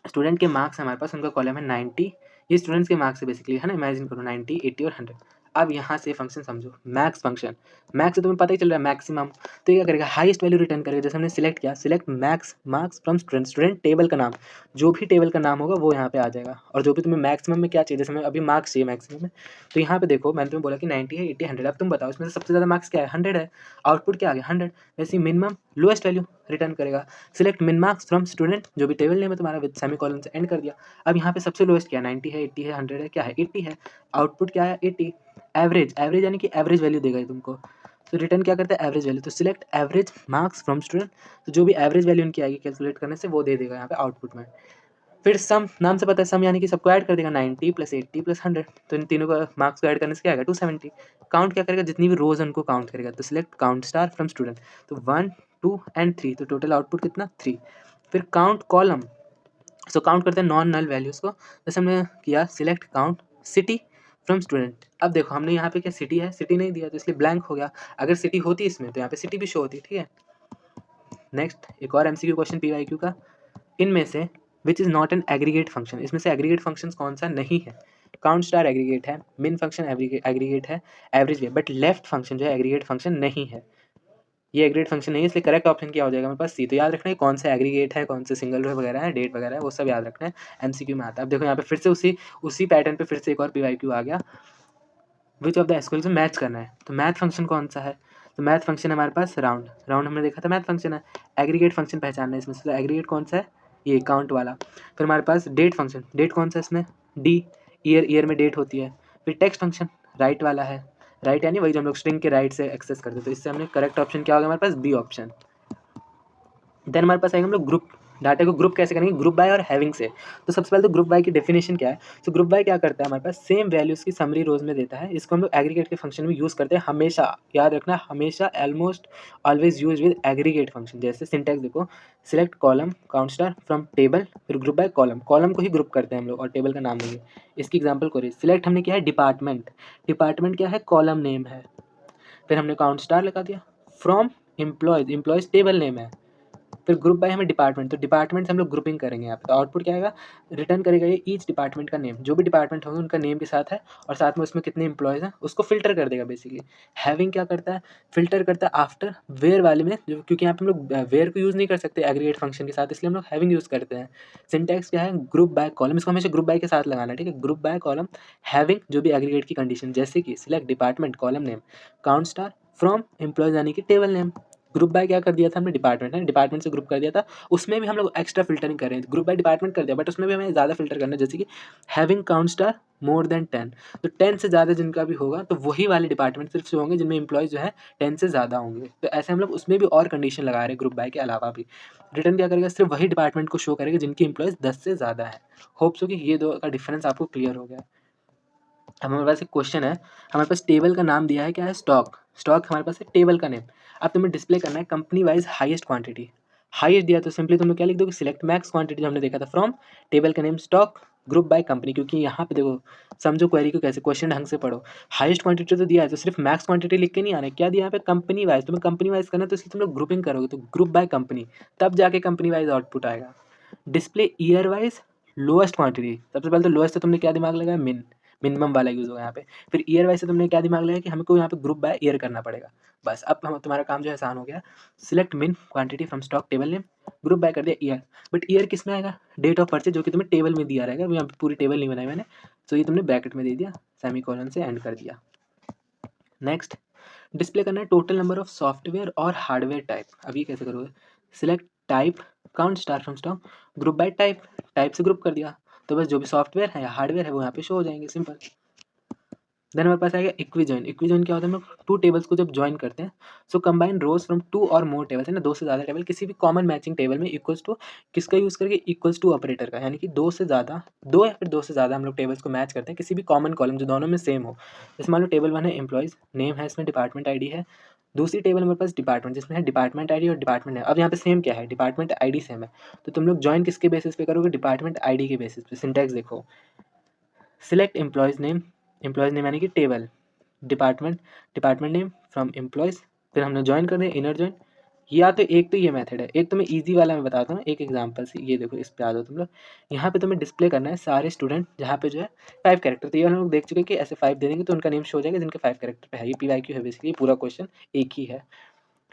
स्टूडेंट के मार्क्स हमारे पास, उनका कॉलम है 90, ये स्टूडेंट्स के मार्क्स है बेसिकली, है ना, इमेजिन करो 90, 80 और 100। अब यहाँ से फंक्शन समझो मैक्स फंक्शन, मैक्स से तुम्हें पता ही चल रहा है मैक्सिमम, तो ये क्या करेगा हाईएस्ट वैल्यू रिटर्न करेगा, जैसे हमने सिलेक्ट किया, select max marks from student, student table का नाम, जो भी टेबल का नाम होगा वो यहाँ पे आ जाएगा, और जो भी तुम्हें मैक्सिमम में क्या चाहिए, जैसे हमें अभी मार्क्स चाहिए मैक्सिमम में, तो यहाँ पे देखो मैंने तुम्हें बोला कि 90 है, 80, 100, अब तुम बताओ इसमें से सबसे ज़्यादा मार्क्स क्या है, 100 है, आउटपुट क्या आ गया 100, वैसे ही मिनिमम लोएस्ट वैल्यू रिटर्न करेगा, सिलेक्ट मिन मार्क्स फ्रॉम स्टूडेंट, जो भी टेबल नेम है तुम्हारा विद सेमीकोलन से एंड कर दिया। अब यहाँ पे सबसे लोएस्ट क्या है, 90 है, 80 है, 100 है, क्या है 80 है, आउटपुट क्या है 80, एवरेज, एवरेज यानी कि एवरेज वैल्यू देगा ये तुमको, तो रिटर्न क्या करता है एवरेज वैल्यू, तो select average marks from student, तो जो भी एवरेज वैल्यू उनकी आएगी कैलकुलेट करने से वो दे देगा यहाँ पे आउटपुट में। फिर सम, नाम से पता है सम यानी कि सबको ऐड कर देगा, 90 प्लस 80 प्लस 100, तो इन तीनों का मार्क्स को ऐड करने से क्या आएगा 270। काउंट क्या करेगा, जितनी भी रोज उनको काउंट करेगा, तो select count star from student, तो 1 2 एंड 3, तो टोटल आउटपुट कितना 3। फिर काउंट कॉलम, सो काउंट करते हैं नॉन नल वैल्यूज़ को, जैसे हमने किया select count city from student, अब देखो हमने यहाँ पे क्या सिटी है, सिटी नहीं दिया तो इसलिए ब्लैंक हो गया, अगर सिटी होती इसमें तो यहाँ पे सिटी भी शो होती, ठीक है। नेक्स्ट एक और एमसीक्यू क्वेश्चन पीवाईक्यू का, इनमें से which is not an aggregate function, इसमें से एग्रीगेट फंक्शन कौन सा नहीं है, काउंट स्टार एग्रीगेट है, मिन फंक्शन एग्रीगेट है, एवरेज भी है, बट लेफ्ट फंक्शन जो है एग्रीगेट फंक्शन नहीं है, ये एग्रीगेट फंक्शन नहीं है, इसलिए करेक्ट ऑप्शन क्या हो जाएगा हमारे पास सी। तो याद रखना है कौन सा एग्रीगेट है, कौन से सिंगल रो वगैरह है, डेट वगैरह है, वो सब याद रखना है, एमसीक्यू में आता है। अब देखो यहाँ पे फिर से उसी पैटर्न पे फिर से एक और पीवाईक्यू आ गया, विच ऑफ द एसक्यूएल से मैच करना है, तो मैथ फंक्शन कौन सा है, तो मैथ फंक्शन हमारे पास राउंड, राउंड हमने देखा था मैथ फंक्शन है, एग्रीगेट फंक्शन पहचानना है इसमें से, तो एग्रीगेट कौन सा है, ये काउंट वाला। फिर हमारे पास डेट फंक्शन, डेट कौन सा है इसमें, डी, ईयर, ईयर में डेट होती है। फिर टेक्स्ट फंक्शन राइट वाला है, राइट यानी वही जो हम लोग स्ट्रिंग के राइट से एक्सेस करते हैं, तो इससे हमने करेक्ट ऑप्शन क्या होगा हमारे पास बी ऑप्शन। देन हमारे पास आएगा हम लोग ग्रुप, डाटा को ग्रुप कैसे करेंगे, ग्रुप बाय और हैविंग से। तो सबसे पहले तो ग्रुप बाय की डेफिनेशन क्या है, तो ग्रुप बाय क्या करता है हमारे पास सेम वैल्यूज़ की समरी रोज में देता है, इसको हम लोग एग्रीगेट के फंक्शन में यूज़ करते हैं हमेशा, याद रखना हमेशा, almost always use with aggregate function. जैसे सिंटैक्स देखो, select column count star from table, फिर ग्रुप बाय कॉलम, कॉलम को ही ग्रुप करते हैं हम लोग और टेबल का नाम लेंगे। इसकी एग्जाम्पल करिए, सिलेक्ट हमने किया है डिपार्टमेंट, डिपार्टमेंट क्या है कॉलम नेम है, फिर हमने काउंट स्टार लगा दिया, from employees, employees table name है, फिर ग्रुप बाय हमें डिपार्टमेंट, तो डिपार्टमेंट से हम लोग ग्रुपिंग करेंगे यहाँ पे, तो आउटपुट क्या आएगा, रिटर्न करेगा ये ईच डिपार्टमेंट का नेम, जो भी डिपार्टमेंट होगा उनका नेम के साथ है और साथ में उसमें कितने इंप्लॉयज़ हैं उसको फिल्टर कर देगा बेसिकली। हैविंग क्या करता है, फिल्टर करता है आफ्टर वेयर वाले में, जो क्योंकि यहाँ पे हम लोग वेयर को यूज़ नहीं कर सकते एग्रीगेट फंक्शन के साथ, इसलिए हम लोग हैविंग यूज़ करते हैं। सिंटैक्स क्या है, ग्रुप बाय कॉलम, इसको हमेशा ग्रुप बाय के साथ लगाना है, ठीक है, ग्रुप बाय कॉलम हैविंग जो भी एग्रीगेट की कंडीशन, जैसे कि select department column name count star from employees यानी कि टेबल नेम। ग्रुप बाय क्या कर दिया था हमने, डिपार्टमेंट है, डिपार्टमेंट से ग्रुप कर दिया था, उसमें भी हम लोग एक्स्ट्रा फिल्टरिंग कर रहे हैं, ग्रुप बाय डिपार्टमेंट कर दिया बट उसमें भी हमें ज़्यादा फिल्टर करना है, जैसे कि having count star more then 10, तो 10 से ज़्यादा जिनका भी होगा तो वही वाले डिपार्टमेंट सिर्फ से होंगे जिनमें इंप्लॉयज़ जो है 10 से ज़्यादा होंगे, तो ऐसे हम लोग उसमें भी और कंडीशन लगा रहे हैं ग्रुप बाय के अलावा भी। रिटर्न क्या करेगा, सिर्फ वही डिपार्टमेंट को शो करेगा जिनकी इंप्लॉयज़ 10 से ज़्यादा है। होप सो कि ये दो का डिफरेंस आपको क्लियर हो गया। अब हमारे पास एक क्वेश्चन है, हमारे पास टेबल का नाम दिया है क्या है स्टॉक, स्टॉक हमारे पास है टेबल का नेम, अब तुम्हें डिस्प्ले करना है company wise highest quantity, highest दिया तो सिंपली तुम्हें क्या लिख दोगे, सिलेक्ट मैक्स क्वांटिटी जो हमने देखा था फ्रॉम टेबल का name stock group by company, क्योंकि यहाँ पे देखो समझो क्वेरी को कैसे, क्वेश्चन ढंग से पढ़ो, हाईएस्ट क्वांटिटी तो दिया है तो सिर्फ मैक्स क्वांटिटी लिख के नहीं आना है, क्या दिया यहाँ पे कंपनी वाइज, तुम्हें कंपनी वाइज करना है तो इसलिए तुम लोग ग्रुपिंग करोगे, तो ग्रुप बाय कंपनी, तब जाके कंपनी वाइज आउटपुट आएगा। Display year wise lowest quantity, सबसे पहले तो लोएस्ट से तुमने क्या दिमाग लगाया, मिनिमम वाला यूज़ होगा यहाँ पे, फिर ईयर वाइज से तुमने क्या दिमाग लगाया कि हमको यहाँ पे ग्रुप बाय ईयर करना पड़ेगा, बस अब हम तुम्हारा काम जो है आसान हो गया। सिलेक्ट मिन quantity from stock table name, group by कर दिया ईयर, बट ईयर किस में आएगा, डेट ऑफ परचेज, जो कि तुम्हें टेबल में दिया रहेगा, यहाँ पे पूरी टेबल नहीं बनाई मैंने, तो ये तुमने ब्रैकेट में दे दिया, सेमीकोलन से एंड कर दिया। नेक्स्ट डिस्प्ले करना है टोटल नंबर ऑफ सॉफ्टवेयर और हार्डवेयर टाइप, अब ये कैसे करोगे, select type count star from stock group by type, type से ग्रुप कर दिया, तो बस जो भी सॉफ्टवेयर है या हार्डवेयर है वो यहाँ पे शो हो जाएंगे, सिंपल। देन हमारे पास आएगा इक्विजॉइन, इक्विजॉइन क्या होता है, हम लोग टू टेबल्स को जब ज्वाइन करते हैं, सो कंबाइन रोज फ्रॉम टू और मोर टेबल्स, है ना, दो से ज़्यादा टेबल किसी भी कॉमन मैचिंग टेबल में इक्वल्स टू किसका यूज़ करके, इक्वल्स टू ऑपरेटर का, यानी कि दो से ज़्यादा, दो या फिर दो से ज़्यादा हम लोग टेबल्स को मैच करते हैं किसी भी कॉमन कॉलम जो दोनों में सेम हो। जैसे मान लो टेबल 1 है एम्प्लॉयज़, नेम है इसमें डिपार्टमेंट आईडी है, दूसरी टेबल हमारे पास डिपार्टमेंट, जिसमें है डिपार्टमेंट आईडी और डिपार्टमेंट नेम। अब यहाँ पे सेम क्या है, डिपार्टमेंट आईडी सेम है, तो तुम लोग ज्वाइन किसके बेसिस पे करोगे, डिपार्टमेंट आईडी के बेसिस पे। सिंटैक्स देखो, सिलेक्ट एम्प्लॉयज़ नेम यानी कि table, department department name from employees, फिर हमने ज्वाइन करना है, इनर ज्वाइन। या तो एक तो ये मेथड है, एक तो मैं ईजी वाला मैं बताता हूँ एक एग्जांपल से। ये देखो, इस पे आ जाओ तुम लोग। यहाँ पे तुम्हें डिस्प्ले करना है सारे स्टूडेंट जहाँ पे जो है 5 कैरेक्टर, तो ये हम लोग देख चुके हैं कि ऐसे 5 दे देंगे तो उनका नेम शो हो जाएगा जिनके 5 कैरेक्टर पे है। ये PYQ है बेसिकली, पूरा क्वेश्चन एक ही है।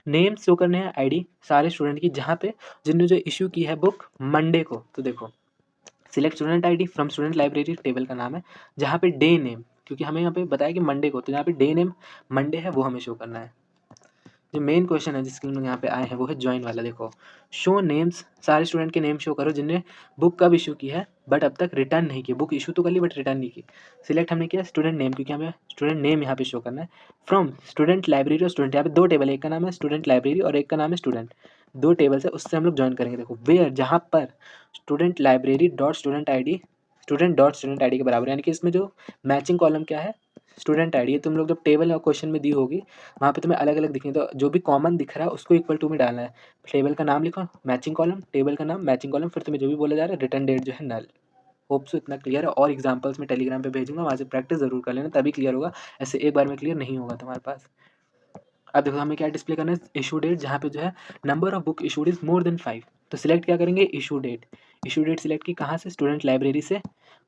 नेम शो करने हैं आईडी सारे स्टूडेंट की जहाँ पे जिन्होंने जो इशू की है बुक मंडे को। तो देखो, select student ID from student library, table का नाम है, जहाँ पे डे नेम, क्योंकि हमें यहाँ पे बताया कि मंडे को, तो यहाँ पे डे नेम मंडे है वो हमें शो करना है। जो मेन क्वेश्चन है जिसके लिए हम यहाँ पे आए हैं वो है ज्वाइन वाला। देखो, शो नेम्स, सारे स्टूडेंट के नेम शो करो जिनने बुक कब इशू की है बट अब तक रिटर्न नहीं की। बुक इशू तो कर ली बट रिटर्न नहीं की। सिलेक्ट हमने किया स्टूडेंट नेम, क्योंकि हमें स्टूडेंट नेम यहाँ पे शो करना है। फ्रॉम स्टूडेंट लाइब्रेरी और स्टूडेंट, यहाँ पे दो टेबल है, एक का नाम है स्टूडेंट लाइब्रेरी और एक का नाम है स्टूडेंट, दो टेबल्स है, उससे हम लोग ज्वाइन करेंगे। देखो, वेयर, जहाँ पर student library dot student ID student dot student ID के बराबर, यानी कि इसमें जो मैचिंग कॉलम क्या है, स्टूडेंट आईडी। तुम लोग जब टेबल या क्वेश्चन में दी होगी वहाँ पे तुम्हें अलग अलग दिखेंगे, तो जो भी कॉमन दिख रहा है उसको इक्वल टू में डालना है। टेबल का नाम लिखो, मैचिंग कॉलम, टेबल का नाम मैचिंग कॉलम, फिर तुम्हें जो भी बोला जा रहा है रिटर्न डेट जो है नल। होप सो इतना क्लियर है, और एग्जांपल्स में टेलीग्राम पे भेजूंगा, वहाँ से प्रैक्टिस जरूर कर लेना, तभी क्लियर होगा। ऐसे एक बार में क्लियर नहीं होगा तुम्हारे पास। अब देखो हमें क्या डिस्प्ले करना है, इशू डेट, जहाँ पे जो है number of book issued is more than 5। तो सिलेक्ट क्या करेंगे, issue date. Issue date select की कहाँ से, स्टूडेंट लाइब्रेरी से,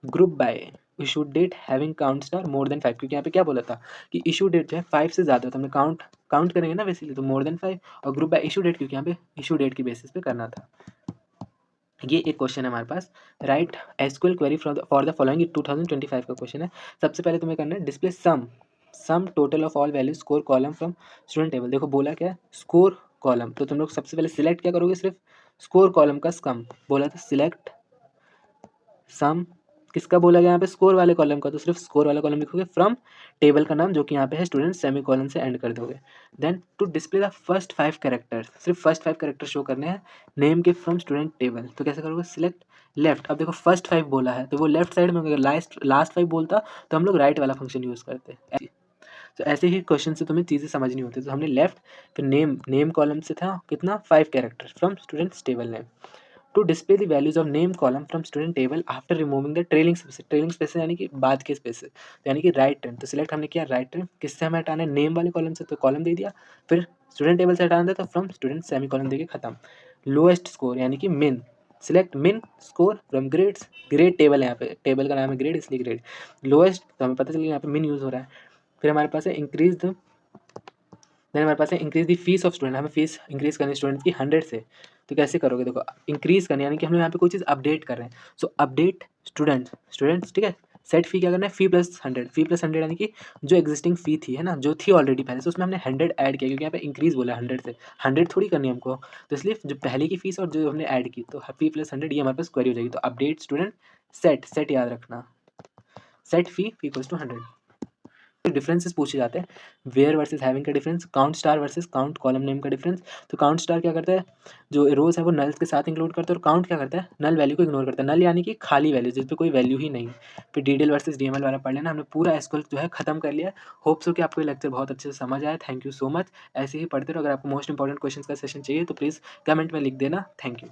group by issue date having count star more than 5, क्योंकि यहाँ पे क्या बोला था कि इशू डेट जो है 5 से ज़्यादा, तो हमने काउंट करेंगे ना बेसिकली, तो मोर देन 5। और ग्रुप बाय इशू डेट, क्योंकि यहाँ पे इशू डेट की बेसिस पे करना था। ये एक क्वेश्चन है हमारे पास, write SQL query for the following, 2025 का क्वेश्चन है। सबसे पहले तुम्हें करना है display sum total of all value score column from student table. देखो बोला क्या है, स्कोर कॉलम, तो तुम लोग सबसे पहले सिलेक्ट क्या करोगे, सिर्फ स्कोर कॉलम का सम बोला था, सिलेक्ट सम किसका बोला गया यहाँ पे, स्कोर वाले कॉलम का, तो सिर्फ स्कोर वाला कॉलम लिखोगे फ्रॉम टेबल का नाम जो कि यहाँ पे है स्टूडेंट, सेमी कॉलन से एंड कर दोगे। Then to display the first 5 characters, सिर्फ फर्स्ट 5 कैरेक्टर शो करने हैं नेम के फ्रॉम स्टूडेंट टेबल। तो कैसे करोगे, सिलेक्ट लेफ्ट। अब देखो फर्स्ट 5 बोला है तो वो लेफ्ट साइड में, अगर लास्ट 5 बोलता तो हम लोग राइट वाला फंक्शन यूज़ करते। तो ऐसे ही क्वेश्चन से तुम्हें चीज़ें समझनी होती है। तो हमने लेफ्ट, फिर नेम कॉलम से था कितना 5 character from students table name. To display the values of name column from student table after removing the trailing space यानी कि बाद के स्पेस, यानी कि राइट ट्रेंड। तो सिलेक्ट हमने किया राइट ट्रेंड, किससे हमें हटाना है, नेम वाले कॉलम से, तो कॉलम दे दिया। फिर स्टूडेंट टेबल से हटाना था तो फ्रॉम स्टूडेंट सेमी कॉलम देके खत्म। लोएस्ट स्कोर यानी कि मिन, सिलेक्ट मिन score from grades, grade table है, यहाँ पे टेबल का नाम है ग्रेड इसलिए ग्रेड। लोएस्ट, तो हमें पता चल गया यहाँ पे मिन यूज़ हो रहा है। फिर हमारे पास है इंक्रीज द, देन हमारे पास है increase the fees of student, हमें फीस इंक्रीज करनी स्टूडेंट की 100 से। तो कैसे करोगे, देखो इंक्रीज करनी यानी कि हम लोग यहाँ पे कोई चीज़ अपडेट कर रहे हैं, सो अपडेट स्टूडेंट्स ठीक है। सेट फी क्या करना है, फी प्लस 100 यानी कि जो एग्जिस्टिंग फी थी है ना, जो थी ऑलरेडी पहले से, उसमें हमने 100 ऐड किया, क्योंकि यहाँ पे इंक्रीज बोला 100 से, 100 थोड़ी करनी है हमको, तो इसलिए जो पहले की फीस और जो हमने ऐड की, तो फी+100 ये हमारे पास क्वेरी हो जाएगी। तो अपडेट स्टूडेंट सेट याद रखना, set fee equals to 100। Differences पूछे जाते हैं, वेयर वर्सेस हैविंग का difference, count star versus count column name का डिफरेंस। तो काउंट स्टार क्या करता है, जो रोज है वो नल्स के साथ इंक्लूड करता है, और काउंट क्या करता है, नल वैल्यू को इग्नोर करता है। नल यानी कि खाली वैल्यू जिस पे कोई वैल्यू ही नहीं। फिर डीडीएल वर्सेस डीएमएल वाला पढ़ लेना, हमने पूरा एसक्यूएल जो है खत्म कर लिया। होप सो कि आपको ये लेक्चर बहुत अच्छे से समझ आया। थैंक यू सो मच, ऐसे ही पढ़ते रहो। अगर आपको मोस्ट इंपॉर्टेंट क्वेश्चन का सेशन चाहिए तो प्लीज़ कमेंट में लिख देना। Thank you.